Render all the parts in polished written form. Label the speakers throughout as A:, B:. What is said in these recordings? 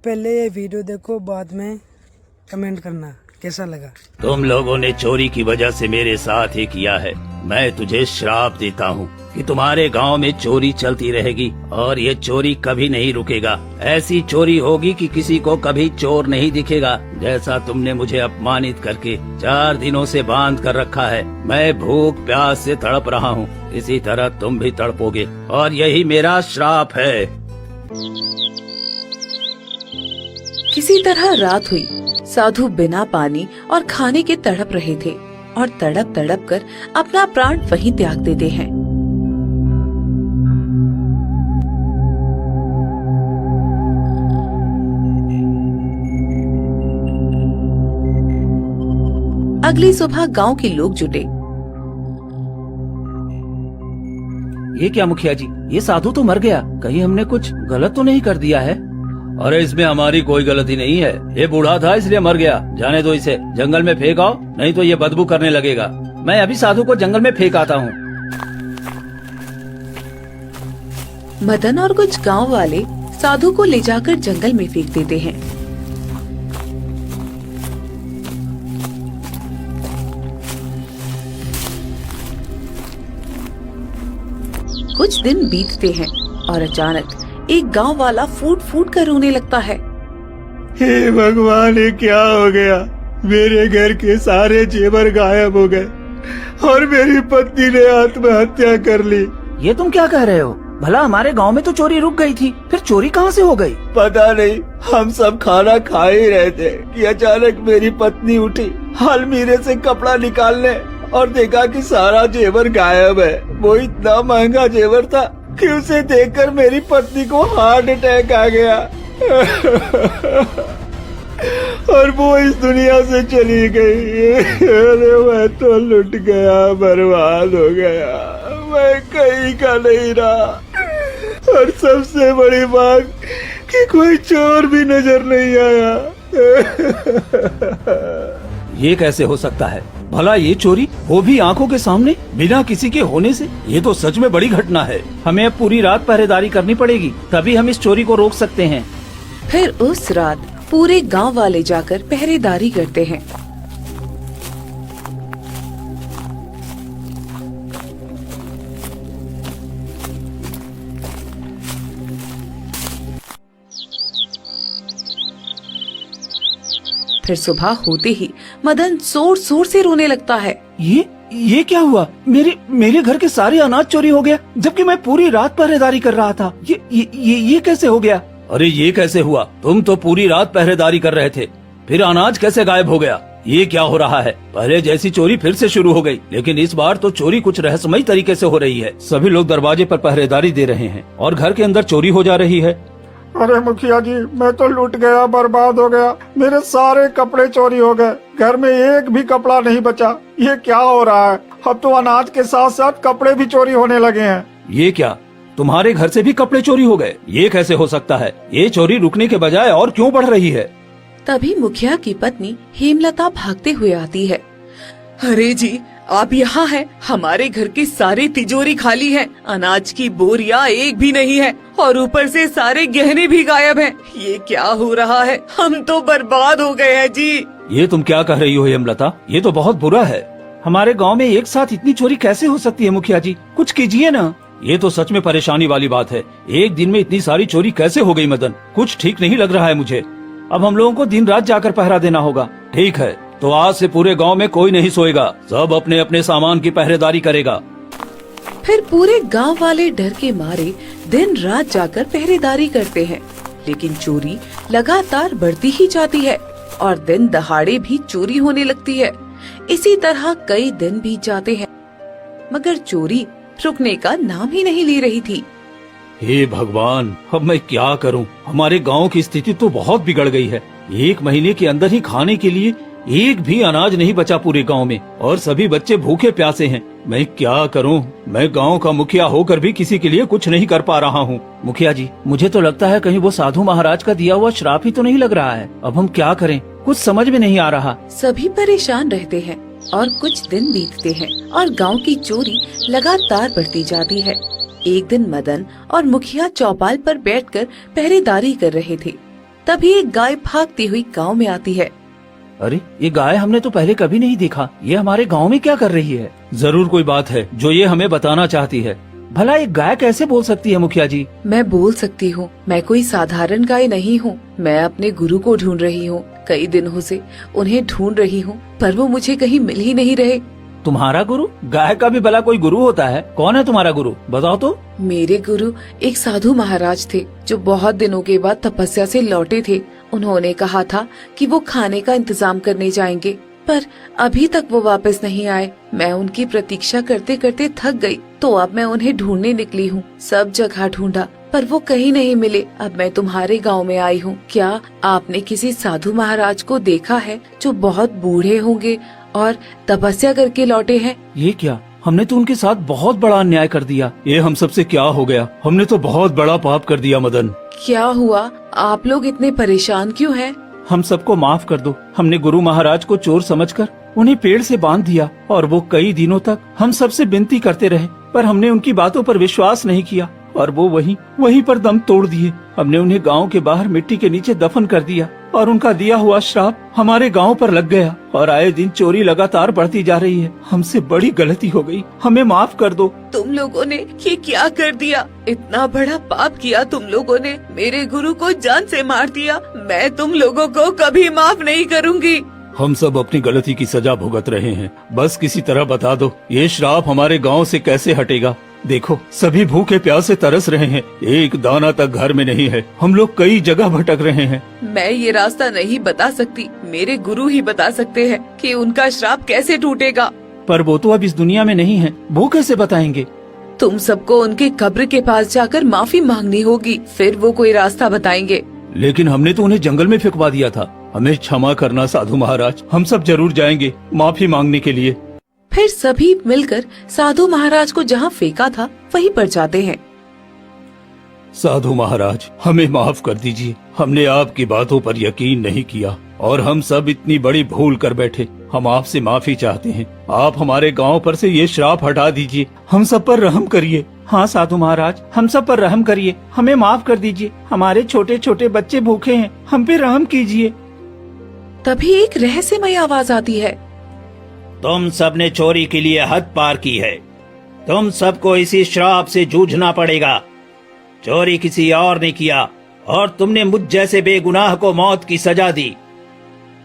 A: पहले ये वीडियो देखो, बाद में कमेंट करना कैसा लगा।
B: तुम लोगों ने चोरी की वजह से मेरे साथ ही किया है। मैं तुझे श्राप देता हूँ कि तुम्हारे गांव में चोरी चलती रहेगी और ये चोरी कभी नहीं रुकेगा। ऐसी चोरी होगी कि किसी को कभी चोर नहीं दिखेगा। जैसा तुमने मुझे अपमानित करके 4 दिनों से बांध कर रखा है, मैं भूख प्यास से तड़प रहा हूँ, इसी तरह तुम भी तड़पोगे और यही मेरा श्राप है।
C: किसी तरह रात हुई। साधु बिना पानी और खाने के तड़प रहे थे और तड़प तड़प कर अपना प्राण वहीं त्याग देते हैं। अगली सुबह गांव के लोग जुटे।
B: ये क्या मुखिया जी, ये साधु तो मर गया, कहीं हमने कुछ गलत तो नहीं कर दिया है? अरे इसमें हमारी कोई गलती नहीं है, ये बूढ़ा था इसलिए मर गया। जाने दो इसे, जंगल में फेंक आओ, नहीं तो ये बदबू करने लगेगा। मैं अभी साधु को जंगल में फेंक आता हूँ।
C: मदन और कुछ गांव वाले साधु को ले जाकर जंगल में फेंक देते हैं। कुछ दिन बीतते हैं और अचानक एक गांव वाला फूट फूट कर रोने लगता है।
D: हे भगवान, ये क्या हो गया? मेरे घर के सारे जेवर गायब हो गए और मेरी पत्नी ने आत्महत्या कर ली।
B: ये तुम क्या कह रहे हो? भला हमारे गांव में तो चोरी रुक गई थी, फिर चोरी कहाँ से हो गई?
D: पता नहीं, हम सब खाना खा ही रहे थे कि अचानक मेरी पत्नी उठी अलमीरे से कपड़ा निकालने और देखा कि सारा जेवर गायब है। वो इतना महंगा जेवर था कि उसे देखकर मेरी पत्नी को हार्ट अटैक आ गया और वो इस दुनिया से चली गई। अरे मैं तो लुट गया, बर्बाद हो गया, मैं कहीं का नहीं रहा। और सबसे बड़ी बात कि कोई चोर भी नजर नहीं आया।
B: ये कैसे हो सकता है? भला ये चोरी, वो भी आंखों के सामने, बिना किसी के होने से? ये तो सच में बड़ी घटना है। हमें अब पूरी रात पहरेदारी करनी पड़ेगी, तभी हम इस चोरी को रोक सकते हैं।
C: फिर उस रात पूरे गांव वाले जाकर पहरेदारी करते हैं। फिर सुबह होते ही मदन जोर जोर से रोने लगता है।
B: ये क्या हुआ? मेरे घर के सारे अनाज चोरी हो गया, जबकि मैं पूरी रात पहरेदारी कर रहा था। ये कैसे हो गया? अरे ये कैसे हुआ? तुम तो पूरी रात पहरेदारी कर रहे थे, फिर अनाज कैसे गायब हो गया? ये क्या हो रहा है? पहले जैसी चोरी फिर से शुरू हो गई, लेकिन इस बार तो चोरी कुछ रहस्यमयी तरीके से हो रही है। सभी लोग दरवाजे पर पहरेदारी दे रहे हैं और घर के अंदर चोरी हो जा रही है।
D: अरे मुखिया जी, मैं तो लूट गया, बर्बाद हो गया। मेरे सारे कपड़े चोरी हो गए, घर में एक भी कपड़ा नहीं बचा। ये क्या हो रहा है? अब तो अनाज के साथ साथ कपड़े भी चोरी होने लगे हैं।
B: ये क्या, तुम्हारे घर से भी कपड़े चोरी हो गए? ये कैसे हो सकता है? ये चोरी रुकने के बजाय और क्यों बढ़ रही है?
C: तभी मुखिया की पत्नी हेमलता भागते हुए आती है। अरे जी, आप यहाँ हैं? हमारे घर की सारी तिजोरी खाली है, अनाज की बोरियां एक भी नहीं है और ऊपर से सारे गहने भी गायब हैं। ये क्या हो रहा है? हम तो बर्बाद हो गए हैं जी।
B: ये तुम क्या कह रही हो हेमलता? ये तो बहुत बुरा है। हमारे गांव में एक साथ इतनी चोरी कैसे हो सकती है? मुखिया जी, कुछ कीजिए ना। ये तो सच में परेशानी वाली बात है। एक दिन में इतनी सारी चोरी कैसे हो गई? मदन, कुछ ठीक नहीं लग रहा है मुझे। अब हम लोगों को दिन रात जाकर पहरा देना होगा। ठीक है, तो आज से पूरे गांव में कोई नहीं सोएगा, सब अपने अपने सामान की पहरेदारी करेगा।
C: फिर पूरे गांव वाले डर के मारे दिन रात जाकर पहरेदारी करते हैं, लेकिन चोरी लगातार बढ़ती ही जाती है और दिन दहाड़े भी चोरी होने लगती है। इसी तरह कई दिन बीत जाते हैं, मगर चोरी रुकने का नाम ही नहीं ले रही थी।
B: हे भगवान, अब मैं क्या करूं? हमारे गांव की स्थिति तो बहुत बिगड़ गई है। 1 महीने के अंदर ही खाने के लिए एक भी अनाज नहीं बचा पूरे गांव में और सभी बच्चे भूखे प्यासे हैं। मैं क्या करूं? मैं गांव का मुखिया होकर भी किसी के लिए कुछ नहीं कर पा रहा हूं। मुखिया जी, मुझे तो लगता है कहीं वो साधु महाराज का दिया हुआ श्राप ही तो नहीं लग रहा है। अब हम क्या करें? कुछ समझ में नहीं आ रहा।
C: सभी परेशान रहते हैं और कुछ दिन बीतते हैं और गांव की चोरी लगातार बढ़ती जाती है। एक दिन मदन और मुखिया चौपाल पर बैठकर पहरेदारी कर रहे थे। तभी एक गाय भागती हुई गांव में आती है।
B: अरे ये गाय हमने तो पहले कभी नहीं देखा। ये हमारे गांव में क्या कर रही है? जरूर कोई बात है जो ये हमें बताना चाहती है। भला एक गाय कैसे बोल सकती है मुखिया जी?
C: मैं बोल सकती हूँ, मैं कोई साधारण गाय नहीं हूँ। मैं अपने गुरु को ढूंढ रही हूँ। कई दिनों से उन्हें ढूंढ रही हूँ, पर वो मुझे कहीं मिल ही नहीं रहे।
B: तुम्हारा गुरु? गाय का भी भला कोई गुरु होता है? कौन है तुम्हारा गुरु, बताओ तो।
C: मेरे गुरु एक साधु महाराज थे जो बहुत दिनों के बाद तपस्या से लौटे थे। उन्होंने कहा था कि वो खाने का इंतजाम करने जाएंगे, पर अभी तक वो वापस नहीं आए। मैं उनकी प्रतीक्षा करते करते थक गई, तो अब मैं उन्हें ढूंढने निकली हूँ। सब जगह ढूंढा पर वो कहीं नहीं मिले। अब मैं तुम्हारे गांव में आई हूँ। क्या आपने किसी साधु महाराज को देखा है जो बहुत बूढ़े होंगे और तपस्या करके लौटे हैं?
B: ये क्या? हमने तो उनके साथ बहुत बड़ा अन्याय कर दिया। ये हम सबसे क्या हो गया? हमने तो बहुत बड़ा पाप कर दिया मदन।
C: क्या हुआ? आप लोग इतने परेशान क्यों हैं?
B: हम सबको माफ कर दो। हमने गुरु महाराज को चोर समझकर उन्हें पेड़ से बांध दिया और वो कई दिनों तक हम सबसे विनती करते रहे, पर हमने उनकी बातों पर विश्वास नहीं किया और वो वहीं पर दम तोड़ दिए। हमने उन्हें गांव के बाहर मिट्टी के नीचे दफन कर दिया और उनका दिया हुआ श्राप हमारे गांव पर लग गया और आए दिन चोरी लगातार बढ़ती जा रही है। हमसे बड़ी गलती हो गई, हमें माफ कर दो।
C: तुम लोगों ने ये क्या कर दिया? इतना बड़ा पाप किया तुम लोगों ने। मेरे गुरु को जान से मार दिया। मैं तुम लोगों को कभी माफ नहीं करूंगी।
B: हम सब अपनी गलती की सजा भुगत रहे हैं। बस किसी तरह बता दो, ये श्राप हमारे गांव से कैसे हटेगा? देखो, सभी भूखे प्यासे तरस रहे हैं। एक दाना तक घर में नहीं है। हम लोग कई जगह भटक रहे हैं।
C: मैं ये रास्ता नहीं बता सकती। मेरे गुरु ही बता सकते हैं कि उनका श्राप कैसे टूटेगा।
B: पर वो तो अब इस दुनिया में नहीं है, वो कैसे बताएंगे?
C: तुम सबको उनके कब्र के पास जाकर माफी मांगनी होगी, फिर वो कोई रास्ता बताएंगे।
B: लेकिन हमने तो उन्हें जंगल में फेंकवा दिया था। हमें क्षमा करना साधु महाराज। हम सब जरूर जाएंगे माफी मांगने के लिए।
C: फिर सभी मिलकर साधु महाराज को जहाँ फेंका था वहीं पर जाते हैं।
B: साधु महाराज, हमें माफ कर दीजिए। हमने आपकी बातों पर यकीन नहीं किया और हम सब इतनी बड़ी भूल कर बैठे। हम आपसे माफी चाहते हैं। आप हमारे गांव पर से ये श्राप हटा दीजिए। हम सब पर रहम करिए। हाँ साधु महाराज, हम सब पर रहम करिए। हमें माफ कर दीजिए। हमारे छोटे छोटे बच्चे भूखे हैं, हम पे रहम कीजिए।
C: तभी एक रहस्यमय आवाज आती है।
B: तुम सबने चोरी के लिए हद पार की है। तुम सबको इसी श्राप से जूझना पड़ेगा। चोरी किसी और ने किया और तुमने मुझ जैसे बेगुनाह को मौत की सजा दी।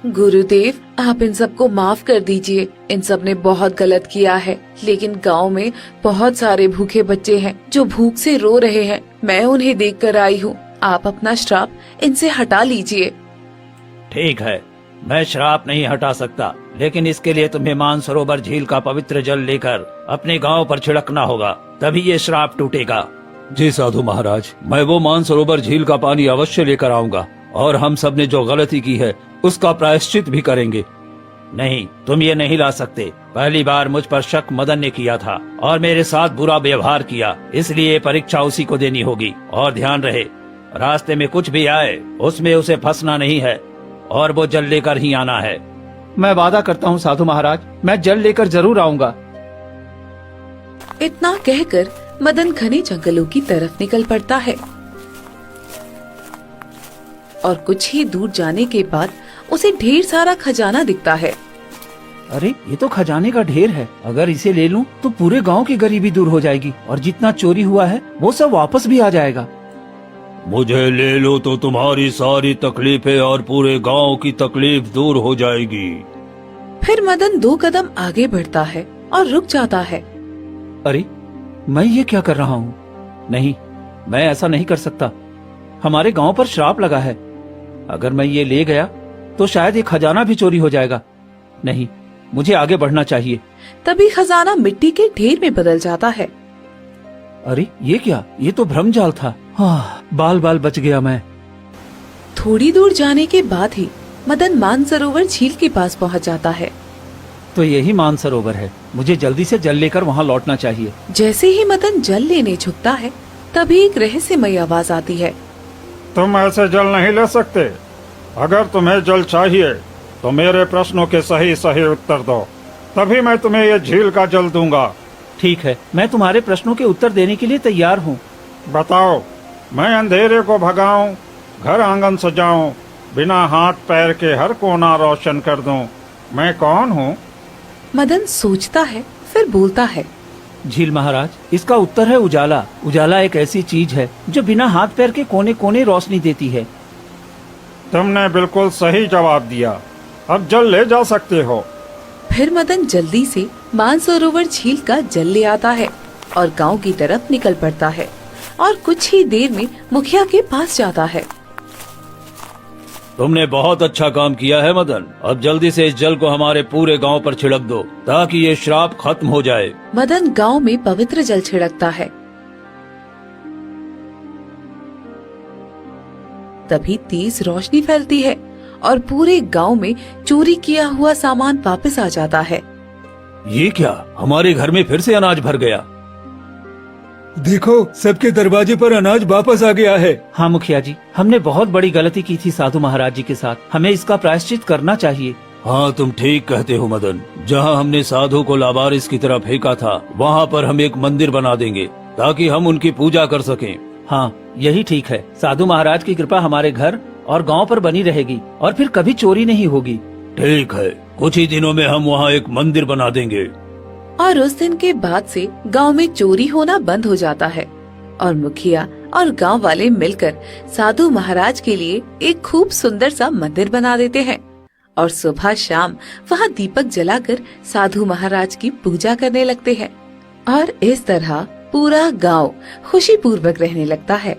C: गुरुदेव, आप इन सबको माफ कर दीजिए। इन सब ने बहुत गलत किया है, लेकिन गांव में बहुत सारे भूखे बच्चे हैं जो भूख से रो रहे हैं। मैं उन्हें देखकर आई हूँ। आप अपना श्राप इनसे हटा लीजिए।
B: ठीक है, मैं श्राप नहीं हटा सकता, लेकिन इसके लिए तुम्हें मानसरोवर झील का पवित्र जल लेकर अपने गांव पर छिड़कना होगा, तभी ये श्राप टूटेगा। जी साधु महाराज, मैं वो मानसरोवर झील का पानी अवश्य लेकर आऊंगा और हम सब ने जो गलती की है उसका प्रायश्चित भी करेंगे। नहीं, तुम ये नहीं ला सकते। पहली बार मुझ पर शक मदन ने किया था और मेरे साथ बुरा व्यवहार किया, इसलिए परीक्षा उसी को देनी होगी। और ध्यान रहे, रास्ते में कुछ भी आए उसमें उसे फंसना नहीं है और वो जल लेकर ही आना है। मैं वादा करता हूँ साधु महाराज, मैं जल लेकर जरूर आऊंगा।
C: इतना कहकर मदन घने जंगलों की तरफ निकल पड़ता है और कुछ ही दूर जाने के बाद उसे ढेर सारा खजाना दिखता है।
B: अरे, ये तो खजाने का ढेर है। अगर इसे ले लूं तो पूरे गांव की गरीबी दूर हो जाएगी और जितना चोरी हुआ है वो सब वापस भी आ जाएगा। मुझे ले लो तो तुम्हारी सारी तकलीफें और पूरे गांव की तकलीफ दूर हो जाएगी।
C: फिर मदन 2 कदम आगे बढ़ता है और रुक जाता है।
B: अरे, मैं ये क्या कर रहा हूँ? नहीं, मैं ऐसा नहीं कर सकता। हमारे गांव पर श्राप लगा है। अगर मैं ये ले गया तो शायद ये खजाना भी चोरी हो जाएगा। नहीं, मुझे आगे बढ़ना चाहिए।
C: तभी खजाना मिट्टी के ढेर में बदल जाता है।
B: अरे, ये क्या? ये तो भ्रमजाल था। हाँ, बाल बाल बच गया मैं।
C: थोड़ी दूर जाने के बाद ही मदन मानसरोवर झील के पास पहुंच जाता है।
B: तो यही मानसरोवर है। मुझे जल्दी से जल लेकर वहाँ लौटना चाहिए।
C: जैसे ही मदन जल लेने झुकता है, तभी एक रहस्यमयी आवाज आती है।
D: तुम ऐसे जल नहीं ले सकते। अगर तुम्हें जल चाहिए तो मेरे प्रश्नों के सही सही उत्तर दो, तभी मैं तुम्हें ये झील का जल दूंगा।
B: ठीक है, मैं तुम्हारे प्रश्नों के उत्तर देने के लिए तैयार हूँ।
D: बताओ, मैं अंधेरे को भगाऊं घर आंगन सजाऊं, बिना हाथ पैर के हर कोना रोशन कर दूं। मैं कौन हूँ?
C: मदन सोचता है, फिर बोलता है।
E: झील महाराज, इसका उत्तर है उजाला। उजाला एक ऐसी चीज है जो बिना हाथ पैर के कोने कोने रोशनी देती है।
D: तुमने बिल्कुल सही जवाब दिया। अब जल ले जा सकते हो।
C: फिर मदन जल्दी से मानसरोवर झील का जल ले आता है और गांव की तरफ निकल पड़ता है और कुछ ही देर में मुखिया के पास जाता है।
B: तुमने बहुत अच्छा काम किया है मदन। अब जल्दी से इस जल को हमारे पूरे गांव पर छिड़क दो ताकि ये श्राप खत्म हो जाए।
C: मदन गांव में पवित्र जल छिड़कता है। तभी तेज रोशनी फैलती है और पूरे गांव में चोरी किया हुआ सामान वापस आ जाता है।
B: ये क्या, हमारे घर में फिर से अनाज भर गया।
F: देखो, सबके दरवाजे पर अनाज वापस आ गया है।
E: हाँ मुखिया जी, हमने बहुत बड़ी गलती की थी साधु महाराज जी के साथ। हमें इसका प्रायश्चित करना चाहिए।
B: हाँ, तुम ठीक कहते हो मदन। जहाँ हमने साधु को लावारिस की तरह फेंका था, वहाँ पर हम एक मंदिर बना देंगे ताकि हम उनकी पूजा कर सकें।
E: हाँ, यही ठीक है। साधु महाराज की कृपा हमारे घर और गांव पर बनी रहेगी और फिर कभी चोरी नहीं होगी।
B: ठीक है, कुछ ही दिनों में हम वहाँ एक मंदिर बना देंगे।
C: और उस दिन के बाद से गांव में चोरी होना बंद हो जाता है और मुखिया और गांव वाले मिलकर साधु महाराज के लिए एक खूब सुंदर सा मंदिर बना देते हैं और सुबह शाम वहां दीपक जलाकर साधु महाराज की पूजा करने लगते हैं। और इस तरह पूरा गांव खुशी पूर्वक रहने लगता है।